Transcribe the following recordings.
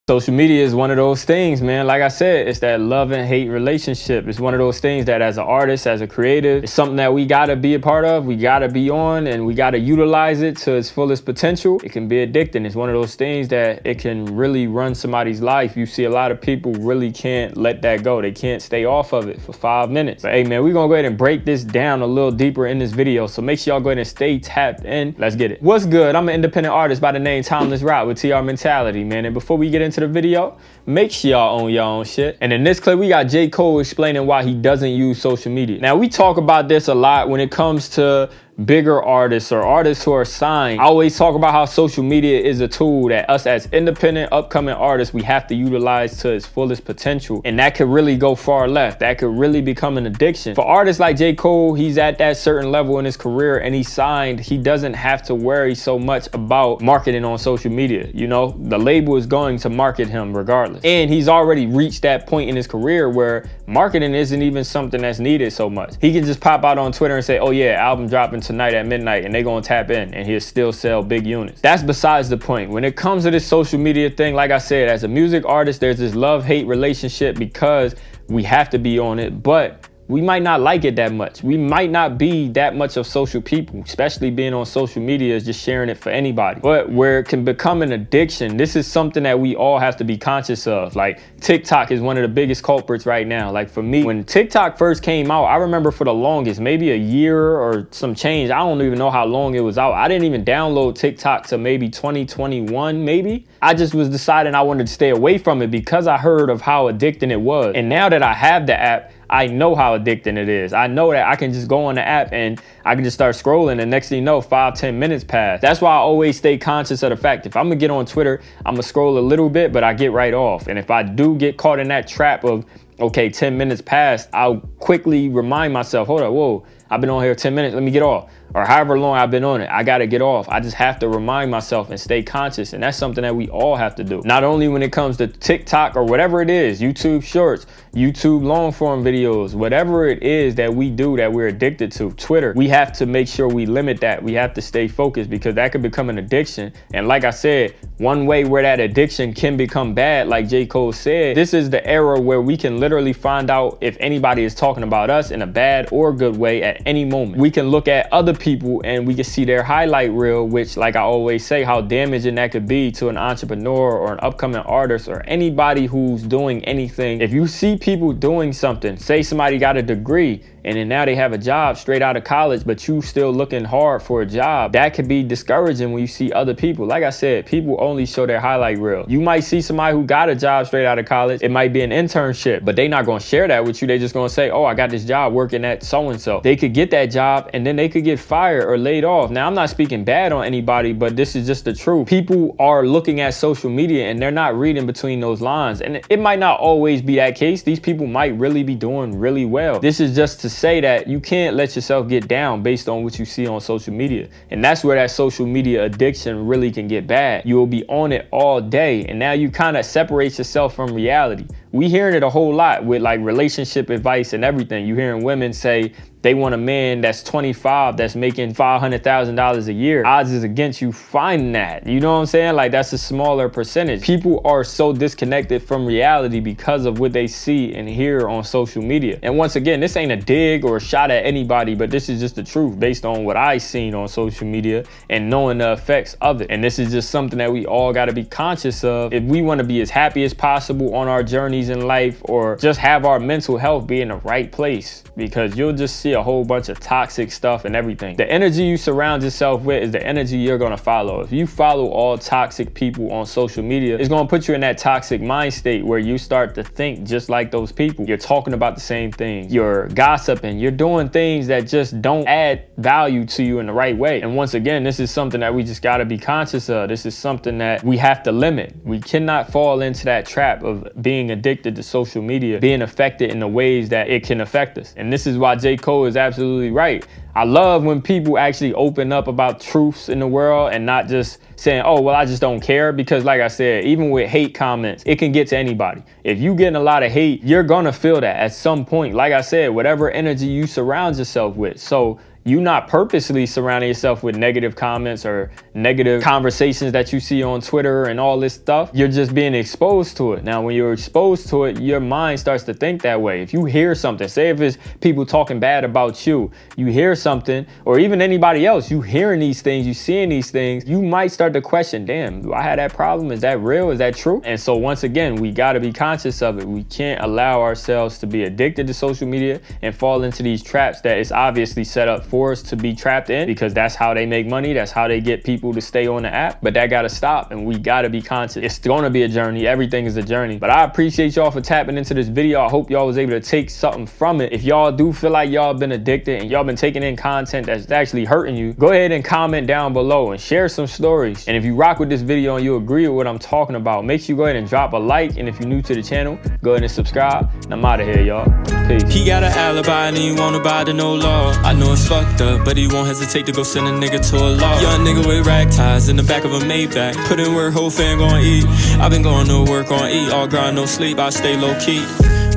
Social media is one of those things, man. Like I said, it's that love and hate relationship. It's one of those things that as an artist, as a creative, it's something that we gotta be a part of, we gotta be on, and we gotta utilize it to its fullest potential. It can be addicting. It's one of those things that it can really run somebody's life. You see a lot of people really can't let that go. They can't stay off of it for 5 minutes. But hey, man, we're gonna go ahead and break this down a little deeper in this video. So make sure y'all go ahead and stay tapped in. Let's get it. What's good? I'm an independent artist by the name TimelessRoc with TR Mentality, man. And before we get into the video, make sure y'all own your own shit. And in this clip, we got J.Cole explaining why he doesn't use social media. Now, we talk about this a lot when it comes to bigger artists or artists who are signed. I always talk about how social media is a tool that us as independent upcoming artists, we have to utilize to its fullest potential. And that could really go far left. That could really become an addiction. For artists like J. Cole, he's at that certain level in his career and he's signed. He doesn't have to worry so much about marketing on social media. You know, the label is going to market him regardless. And he's already reached that point in his career where marketing isn't even something that's needed so much. He can just pop out on Twitter and say, oh yeah, album dropping tonight at midnight, and they gonna tap in and he'll still sell big units. That's besides the point. When it comes to this social media thing, like I said, as a music artist, there's this love-hate relationship because we have to be on it, but we might not like it that much. We might not be that much of social people, especially being on social media is just sharing it for anybody. But where it can become an addiction, this is something that we all have to be conscious of. Like TikTok is one of the biggest culprits right now. Like for me, when TikTok first came out, I remember for the longest, maybe a year or some change, I don't even know how long it was out. I didn't even download TikTok till maybe 2021, maybe. I just was deciding I wanted to stay away from it because I heard of how addicting it was. And now that I have the app, I know how addicting it is. I know that I can just go on the app and I can just start scrolling, and next thing you know, 5-10 minutes pass. That's why I always stay conscious of the fact, if I'm gonna get on Twitter, I'm gonna scroll a little bit, but I get right off. And if I do get caught in that trap of, okay, 10 minutes passed, I'll quickly remind myself, hold up, whoa, I've been on here 10 minutes, let me get off. Or however long I've been on it, I gotta get off. I just have to remind myself and stay conscious. And that's something that we all have to do. Not only when it comes to TikTok or whatever it is, YouTube shorts, YouTube long form videos, whatever it is that we do that we're addicted to, Twitter, we have to make sure we limit that. We have to stay focused because that could become an addiction. And like I said, one way where that addiction can become bad, like J. Cole said, this is the era where we can literally find out if anybody is talking about us in a bad or good way at any moment. We can look at other people and we can see their highlight reel, which, like I always say, how damaging that could be to an entrepreneur or an upcoming artist or anybody who's doing anything. If you see people doing something, say somebody got a degree and then now they have a job straight out of college, but you still looking hard for a job, that could be discouraging when you see other people. Like I said, people only show their highlight reel. You might see somebody who got a job straight out of college. It might be an internship, but they not gonna share that with you. They just gonna say, oh, I got this job working at so-and-so. They could get that job and then they could get fired or laid off. Now, I'm not speaking bad on anybody, but this is just the truth. People are looking at social media and they're not reading between those lines. And it might not always be that case. These people might really be doing really well. This is just to say that you can't let yourself get down based on what you see on social media. And that's where that social media addiction really can get bad. You will be on it all day and now you kind of separate yourself from reality. We hearing it a whole lot with like relationship advice and everything. You hearing women say they want a man that's 25 that's making $500,000 a year. Odds is against you finding that. You know what I'm saying? Like, that's a smaller percentage. People are so disconnected from reality because of what they see and hear on social media. And once again, this ain't a dig or a shot at anybody, but this is just the truth based on what I seen on social media and knowing the effects of it. And this is just something that we all got to be conscious of if we want to be as happy as possible on our journeys in life, or just have our mental health be in the right place, because you'll just see a whole bunch of toxic stuff and everything. The energy you surround yourself with is the energy you're going to follow. If you follow all toxic people on social media, it's going to put you in that toxic mind state where you start to think just like those people. You're talking about the same things. You're gossiping. You're doing things that just don't add value to you in the right way. And once again, this is something that we just got to be conscious of. This is something that we have to limit. We cannot fall into that trap of being addicted to social media, being affected in the ways that it can affect us. And this is why J. Cole is absolutely right. I love when people actually open up about truths in the world and not just saying, oh, well, I just don't care. Because like I said, even with hate comments, it can get to anybody. If you getting a lot of hate, you're gonna feel that at some point. Like I said, whatever energy you surround yourself with. So you not purposely surrounding yourself with negative comments or negative conversations that you see on Twitter and all this stuff. You're just being exposed to it. Now, when you're exposed to it, your mind starts to think that way. If you hear something, say if it's people talking bad about you, you hear something, or even anybody else, you hearing these things, you seeing these things, you might start to question, damn, do I have that problem? Is that real? Is that true? And so once again, we got to be conscious of it. We can't allow ourselves to be addicted to social media and fall into these traps that is obviously set up for us to be trapped in, because that's how they make money. That's how they get people to stay on the app. But that got to stop, and we got to be conscious. It's going to be a journey. Everything is a journey. But I appreciate y'all for tapping into this video. I hope y'all was able to take something from it. If y'all do feel like y'all been addicted and y'all been taking in content that's actually hurting you, go ahead and comment down below and share some stories. And if you rock with this video and you agree with what I'm talking about, make sure you go ahead and drop a like. And if you're new to the channel, go ahead and subscribe. And I'm out of here, y'all. Peace. He got an alibi and he won't abide to no law. I know it's fucked up, but he won't hesitate to go send a nigga to a law. Young nigga with rag ties in the back of a Maybach. Put in work, whole fam gon' eat. I've been going to work on eat. All grind, no sleep, I stay low key.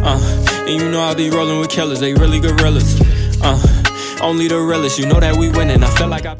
And you know I be rolling with killers, they really gorillas. Only the realest, you know that we winning. I feel like I